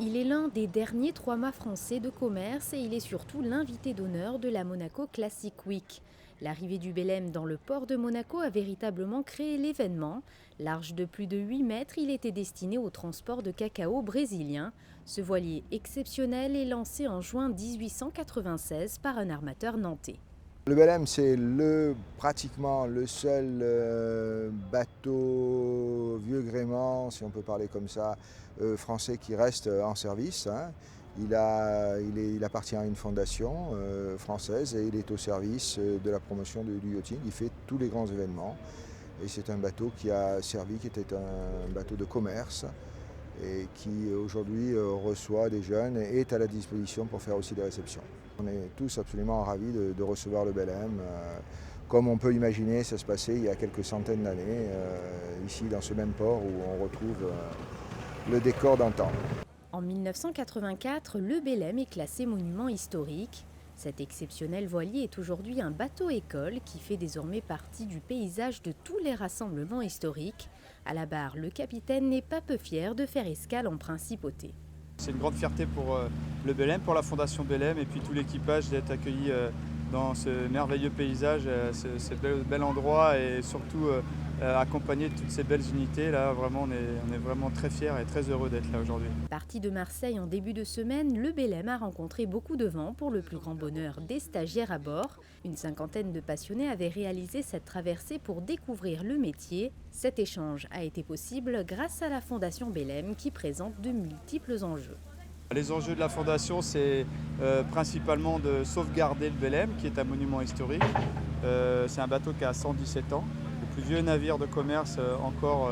Il est l'un des derniers 3 mâts français de commerce et il est surtout l'invité d'honneur de la Monaco Classic Week. L'arrivée du Belem dans le port de Monaco a véritablement créé l'événement. Large de plus de 8 mètres, il était destiné au transport de cacao brésilien. Ce voilier exceptionnel est lancé en juin 1896 par un armateur nantais. Le Belem, c'est pratiquement le seul bateau vieux gréement, si on peut parler comme ça, français qui reste en service, hein. Il appartient à une fondation française et il est au service de la promotion du yachting. Il fait tous les grands événements et c'est un bateau qui a servi, qui était un bateau de commerce et qui aujourd'hui reçoit des jeunes et est à la disposition pour faire aussi des réceptions. On est tous absolument ravis de recevoir le Belem. Comme on peut imaginer, ça se passait il y a quelques centaines d'années, ici dans ce même port où on retrouve le décor d'antan. En 1984, le Belem est classé monument historique. Cet exceptionnel voilier est aujourd'hui un bateau-école qui fait désormais partie du paysage de tous les rassemblements historiques. À la barre, le capitaine n'est pas peu fier de faire escale en principauté. C'est une grande fierté pour le Belem, pour la Fondation Belem et puis tout l'équipage d'être accueilli dans ce merveilleux paysage, ce bel endroit et surtout accompagné de toutes ces belles unités. Là, vraiment, on est vraiment très fiers et très heureux d'être là aujourd'hui. Parti de Marseille en début de semaine, le Belem a rencontré beaucoup de vent pour le plus grand bonheur des stagiaires à bord. Une cinquantaine de passionnés avaient réalisé cette traversée pour découvrir le métier. Cet échange a été possible grâce à la Fondation Belem qui présente de multiples enjeux. Les enjeux de la Fondation, c'est principalement de sauvegarder le Belem, qui est un monument historique. C'est un bateau qui a 117 ans, le plus vieux navire de commerce encore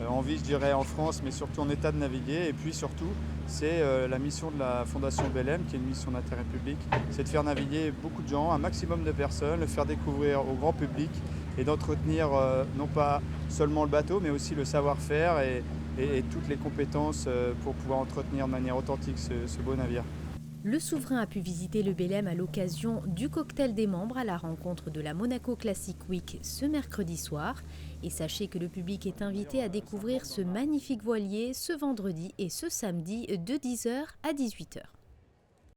en vie, je dirais, en France, mais surtout en état de naviguer. Et puis surtout, c'est la mission de la Fondation Belem, qui est une mission d'intérêt public, c'est de faire naviguer beaucoup de gens, un maximum de personnes, le faire découvrir au grand public et d'entretenir non pas seulement le bateau, mais aussi le savoir-faire et toutes les compétences pour pouvoir entretenir de manière authentique ce beau navire. Le souverain a pu visiter le Belem à l'occasion du cocktail des membres à la rencontre de la Monaco Classic Week ce mercredi soir. Et sachez que le public est invité à découvrir ce magnifique voilier ce vendredi et ce samedi de 10h à 18h.